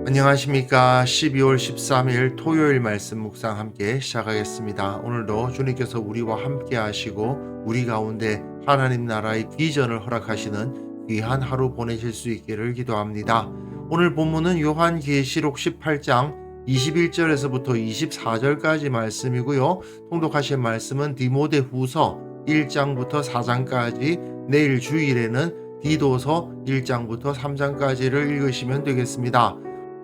안녕하십니까. 12월 13일 토요일 말씀 묵상 함께 시작하겠습니다. 오늘도 주님께서 우리와 함께 하시고 우리 가운데 하나님 나라의 비전을 허락하시는 귀한 하루 보내실 수 있기를 기도합니다. 오늘 본문은 요한계시록 18장 21절에서부터 24절까지 말씀이고요. 통독하실 말씀은 디모데후서 1장부터 4장까지, 내일 주일에는 디도서 1장부터 3장까지를 읽으시면 되겠습니다.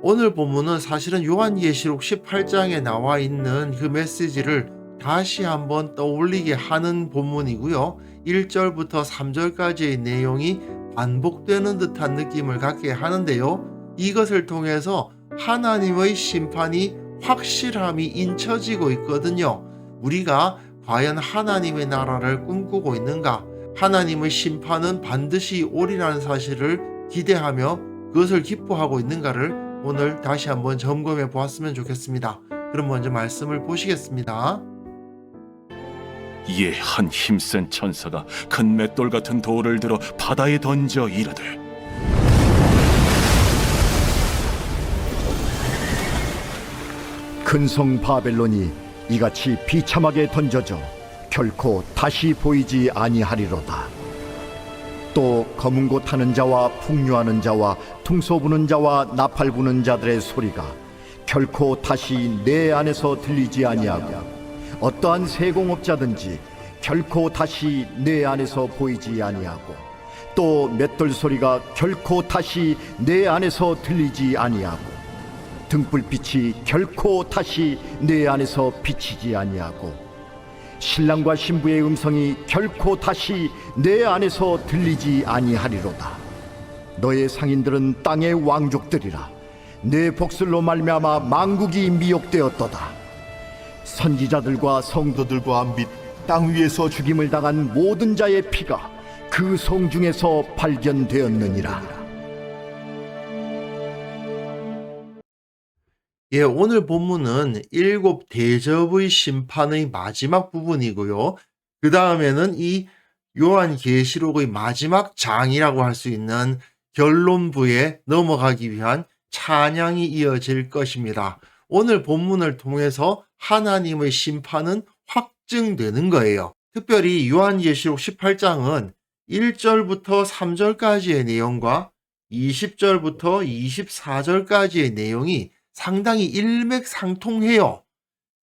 오늘 본문은 사실은 요한계시록 18장에 나와 있는 그 메시지를 다시 한번 떠올리게 하는 본문이고요. 1절부터 3절까지의 내용이 반복되는 듯한 느낌을 갖게 하는데요. 이것을 통해서 하나님의 심판이 확실함이 인쳐지고 있거든요. 우리가 과연 하나님의 나라를 꿈꾸고 있는가? 하나님의 심판은 반드시 오리라는 사실을 기대하며 그것을 기뻐하고 있는가를 오늘 다시 한번 점검해 보았으면 좋겠습니다. 그럼 먼저 말씀을 보시겠습니다. 이에 한 힘센 천사가 큰 맷돌 같은 돌을 들어 바다에 던져 이르되, 큰 성 바벨론이 이같이 비참하게 던져져 결코 다시 보이지 아니하리로다. 또 검은 고 타는 자와 풍류하는 자와 퉁소 부는 자와 나팔 부는 자들의 소리가 결코 다시 내 안에서 들리지 아니하고 어떠한 세공업자든지 결코 다시 내 안에서 보이지 아니하고 또 맷돌 소리가 결코 다시 내 안에서 들리지 아니하고 등불빛이 결코 다시 내 안에서 비치지 아니하고 신랑과 신부의 음성이 결코 다시 내 안에서 들리지 아니하리로다. 너의 상인들은 땅의 왕족들이라. 내 복술로 말미암아 만국이 미혹되었도다. 선지자들과 성도들과 및 땅 위에서 죽임을 당한 모든 자의 피가 그 성 중에서 발견되었느니라. 오늘 본문은 7 대접의 심판의 마지막 부분이고요. 그 다음에는 이 요한계시록의 마지막 장이라고 할 수 있는 결론부에 넘어가기 위한 찬양이 이어질 것입니다. 오늘 본문을 통해서 하나님의 심판은 확증되는 거예요. 특별히 요한계시록 18장은 1절부터 3절까지의 내용과 20절부터 24절까지의 내용이 상당히 일맥상통해요.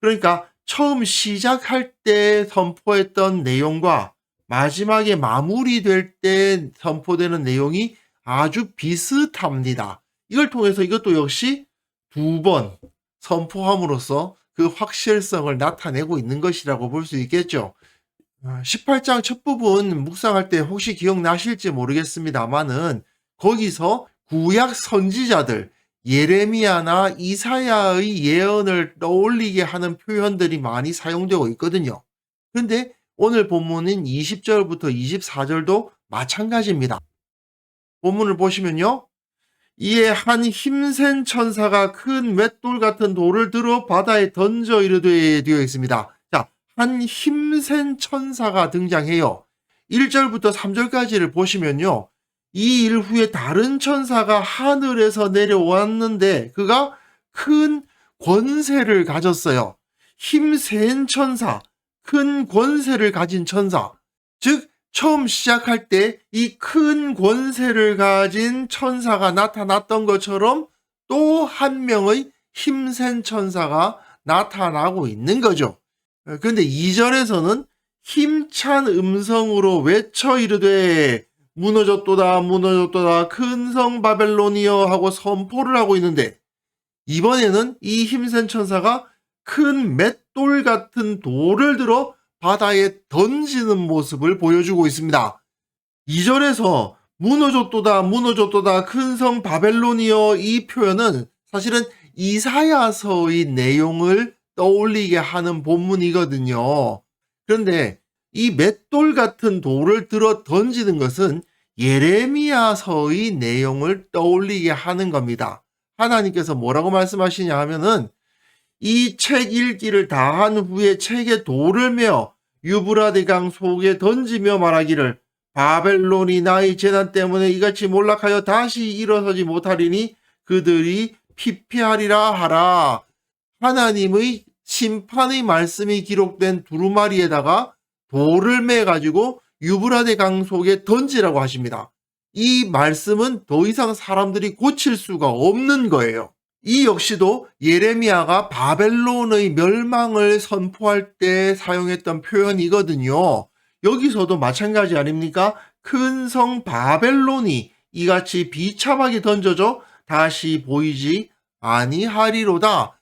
그러니까 처음 시작할 때 선포했던 내용과 마지막에 마무리될 때 선포되는 내용이 아주 비슷합니다. 이걸 통해서 이것도 역시 2번 선포함으로써 그 확실성을 나타내고 있는 것이라고 볼 수 있겠죠. 18장 첫 부분 묵상할 때 혹시 기억나실지 모르겠습니다만은 거기서 구약 선지자들 예레미야나 이사야의 예언을 떠올리게 하는 표현들이 많이 사용되고 있거든요. 그런데 오늘 본문인 20절부터 24절도 마찬가지입니다. 본문을 보시면요. 이에 한 힘센 천사가 큰 맷돌 같은 돌을 들어 바다에 던져 이르되 되어 있습니다. 자, 한 힘센 천사가 등장해요. 1절부터 3절까지를 보시면요. 이 일 후에 다른 천사가 하늘에서 내려왔는데 그가 큰 권세를 가졌어요. 힘센 천사, 큰 권세를 가진 천사. 즉 처음 시작할 때 이 큰 권세를 가진 천사가 나타났던 것처럼 또 한 명의 힘센 천사가 나타나고 있는 거죠. 그런데 2절에서는 힘찬 음성으로 외쳐 이르되 무너졌도다 무너졌도다 큰 성 바벨론이여 하고 선포를 하고 있는데, 이번에는 이 힘센 천사가 큰 맷돌 같은 돌을 들어 바다에 던지는 모습을 보여주고 있습니다. 2절에서 무너졌도다 무너졌도다 큰 성 바벨론이여, 이 표현은 사실은 이사야서의 내용을 떠올리게 하는 본문이거든요. 그런데 이 맷돌 같은 돌을 들어 던지는 것은 예레미야서의 내용을 떠올리게 하는 겁니다. 하나님께서 뭐라고 말씀하시냐 하면은 이 책 읽기를 다 한 후에 책에 돌을 메어 유브라데 강 속에 던지며 말하기를 바벨론이 나의 재난 때문에 이같이 몰락하여 다시 일어서지 못하리니 그들이 피폐하리라 하라. 하나님의 심판의 말씀이 기록된 두루마리에다가 돌을 매가지고 유브라데 강 속에 던지라고 하십니다. 이 말씀은 더 이상 사람들이 고칠 수가 없는 거예요. 이 역시도 예레미야가 바벨론의 멸망을 선포할 때 사용했던 표현이거든요. 여기서도 마찬가지 아닙니까? 큰 성 바벨론이 이같이 비참하게 던져져 다시 보이지 아니하리로다.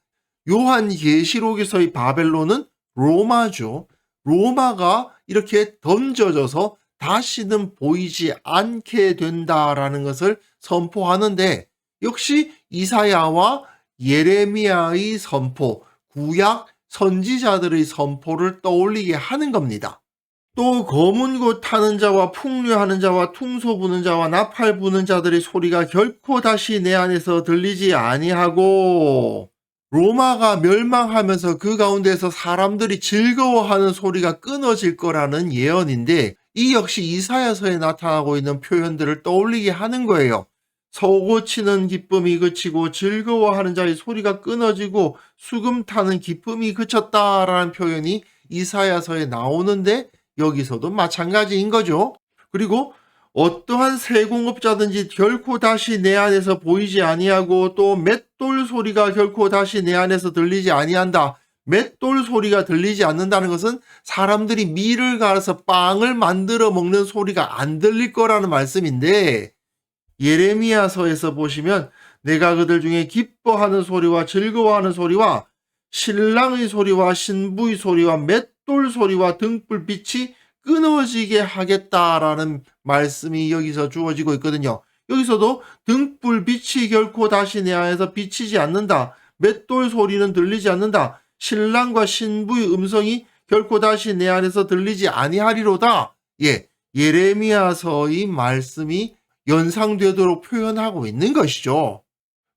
요한계시록에서의 바벨론은 로마죠. 로마가 이렇게 던져져서 다시는 보이지 않게 된다라는 것을 선포하는데, 역시 이사야와 예레미야의 선포, 구약 선지자들의 선포를 떠올리게 하는 겁니다. 또 검은 곳 타는 자와 풍류하는 자와 퉁소 부는 자와 나팔 부는 자들의 소리가 결코 다시 내 안에서 들리지 아니하고, 로마가 멸망하면서 그 가운데서 사람들이 즐거워하는 소리가 끊어질 거라는 예언인데, 이 역시 이사야서에 나타나고 있는 표현들을 떠올리게 하는 거예요. 서고치는 기쁨이 그치고 즐거워하는 자의 소리가 끊어지고 수금 타는 기쁨이 그쳤다라는 표현이 이사야서에 나오는데, 여기서도 마찬가지인 거죠. 그리고 어떠한 세공업자든지 결코 다시 내 안에서 보이지 아니하고, 또 맷돌 소리가 결코 다시 내 안에서 들리지 아니한다. 맷돌 소리가 들리지 않는다는 것은 사람들이 밀을 갈아서 빵을 만들어 먹는 소리가 안 들릴 거라는 말씀인데, 예레미야서에서 보시면 내가 그들 중에 기뻐하는 소리와 즐거워하는 소리와 신랑의 소리와 신부의 소리와 맷돌 소리와 등불빛이 끊어지게 하겠다라는 말씀이 여기서 주어지고 있거든요. 여기서도 등불빛이 결코 다시 내 안에서 비치지 않는다. 맷돌 소리는 들리지 않는다. 신랑과 신부의 음성이 결코 다시 내 안에서 들리지 아니하리로다. 예레미야서의 말씀이 연상되도록 표현하고 있는 것이죠.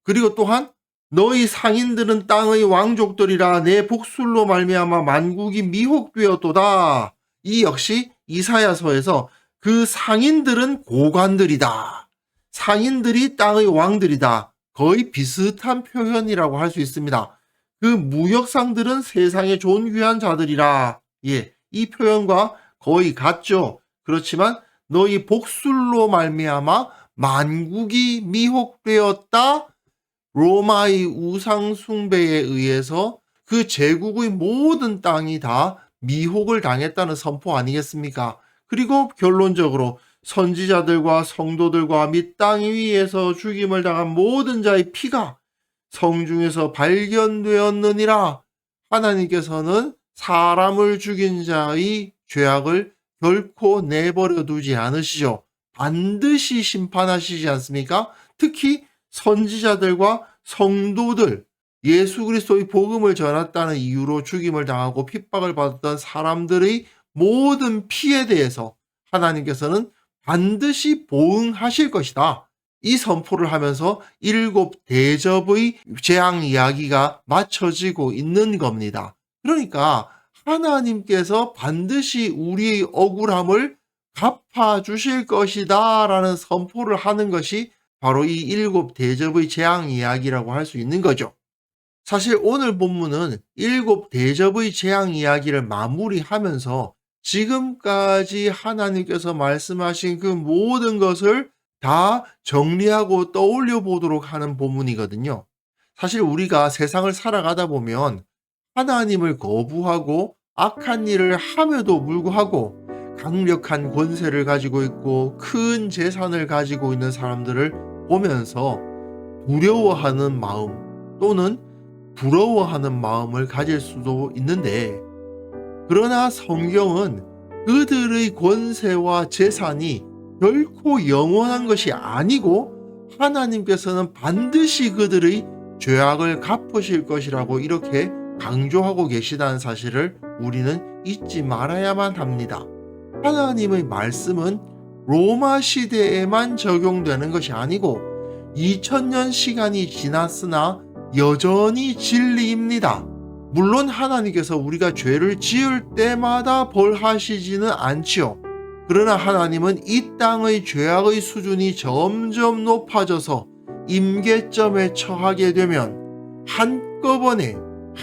그리고 또한 너희 상인들은 땅의 왕족들이라 내 복술로 말미암아 만국이 미혹되었도다. 이 역시 이사야서에서 그 상인들은 고관들이다. 상인들이 땅의 왕들이다. 거의 비슷한 표현이라고 할 수 있습니다. 그 무역상들은 세상에 존귀한 자들이라. 이 표현과 거의 같죠. 그렇지만 너희 복술로 말미암아 만국이 미혹되었다. 로마의 우상 숭배에 의해서 그 제국의 모든 땅이 다 미혹을 당했다는 선포 아니겠습니까? 그리고 결론적으로 선지자들과 성도들과 및 땅 위에서 죽임을 당한 모든 자의 피가 성중에서 발견되었느니라. 하나님께서는 사람을 죽인 자의 죄악을 결코 내버려 두지 않으시죠. 반드시 심판하시지 않습니까? 특히 선지자들과 성도들, 예수 그리스도의 복음을 전했다는 이유로 죽임을 당하고 핍박을 받았던 사람들의 모든 피에 대해서 하나님께서는 반드시 보응하실 것이다. 이 선포를 하면서 7 대접의 재앙 이야기가 맞춰지고 있는 겁니다. 그러니까 하나님께서 반드시 우리의 억울함을 갚아주실 것이다 라는 선포를 하는 것이 바로 이 7 대접의 재앙 이야기라고 할 수 있는 거죠. 사실 오늘 본문은 7 대접의 재앙 이야기를 마무리하면서 지금까지 하나님께서 말씀하신 그 모든 것을 다 정리하고 떠올려 보도록 하는 본문이거든요. 사실 우리가 세상을 살아가다 보면 하나님을 거부하고 악한 일을 함에도 불구하고 강력한 권세를 가지고 있고 큰 재산을 가지고 있는 사람들을 보면서 두려워하는 마음 또는 부러워하는 마음을 가질 수도 있는데, 그러나 성경은 그들의 권세와 재산이 결코 영원한 것이 아니고 하나님께서는 반드시 그들의 죄악을 갚으실 것이라고 이렇게 강조하고 계시다는 사실을 우리는 잊지 말아야만 합니다. 하나님의 말씀은 로마 시대에만 적용되는 것이 아니고 2000년 시간이 지났으나 여전히 진리입니다. 물론 하나님께서 우리가 죄를 지을 때마다 벌하시지는 않지요. 그러나 하나님은 이 땅의 죄악의 수준이 점점 높아져서 임계점에 처하게 되면 한꺼번에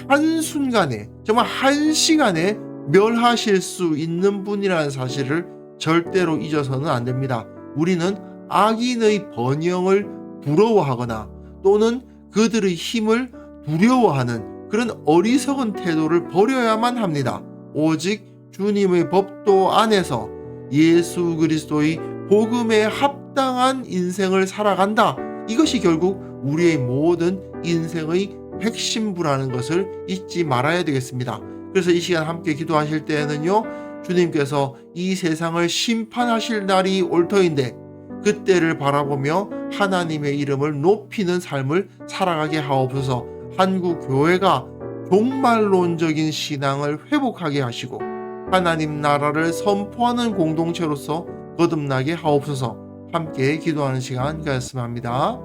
한순간에 정말 한시간에 멸하실 수 있는 분이라는 사실을 절대로 잊어서는 안 됩니다. 우리는 악인의 번영을 부러워하거나 또는 그들의 힘을 두려워하는 그런 어리석은 태도를 버려야만 합니다. 오직 주님의 법도 안에서 예수 그리스도의 복음에 합당한 인생을 살아간다. 이것이 결국 우리의 모든 인생의 핵심부라는 것을 잊지 말아야 되겠습니다. 그래서 이 시간 함께 기도하실 때에는요, 주님께서 이 세상을 심판하실 날이 올 터인데 그때를 바라보며 하나님의 이름을 높이는 삶을 살아가게 하옵소서. 한국 교회가 종말론적인 신앙을 회복하게 하시고 하나님 나라를 선포하는 공동체로서 거듭나게 하옵소서. 함께 기도하는 시간 가졌으면 합니다.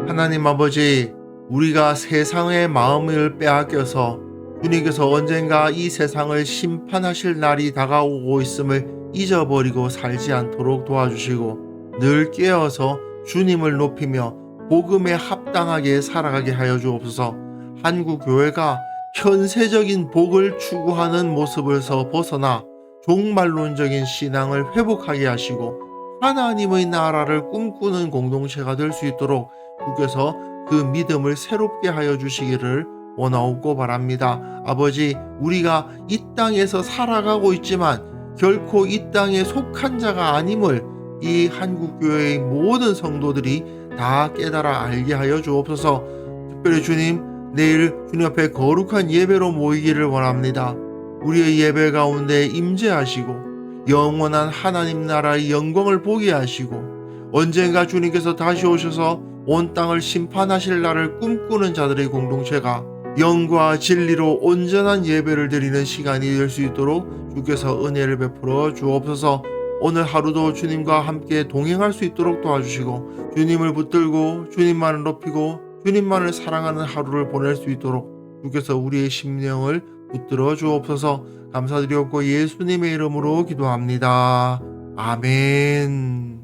하나님 아버지, 우리가 세상의 마음을 빼앗겨서 주님께서 언젠가 이 세상을 심판하실 날이 다가오고 있음을 잊어버리고 살지 않도록 도와주시고 늘 깨어서 주님을 높이며 복음에 합당하게 살아가게 하여 주옵소서. 한국 교회가 현세적인 복을 추구하는 모습에서 벗어나 종말론적인 신앙을 회복하게 하시고 하나님의 나라를 꿈꾸는 공동체가 될 수 있도록 주께서 그 믿음을 새롭게 하여 주시기를 원하옵고 바랍니다. 아버지, 우리가 이 땅에서 살아가고 있지만 결코 이 땅에 속한 자가 아님을 이 한국교회의 모든 성도들이 다 깨달아 알게 하여 주옵소서. 특별히 주님, 내일 주님 앞에 거룩한 예배로 모이기를 원합니다. 우리의 예배 가운데 임재하시고 영원한 하나님 나라의 영광을 보게 하시고 언젠가 주님께서 다시 오셔서 온 땅을 심판하실 날을 꿈꾸는 자들의 공동체가 영과 진리로 온전한 예배를 드리는 시간이 될 수 있도록 주께서 은혜를 베풀어 주옵소서. 오늘 하루도 주님과 함께 동행할 수 있도록 도와주시고 주님을 붙들고 주님만을 높이고 주님만을 사랑하는 하루를 보낼 수 있도록 주께서 우리의 심령을 붙들어 주옵소서. 감사드리옵고 예수님의 이름으로 기도합니다. 아멘.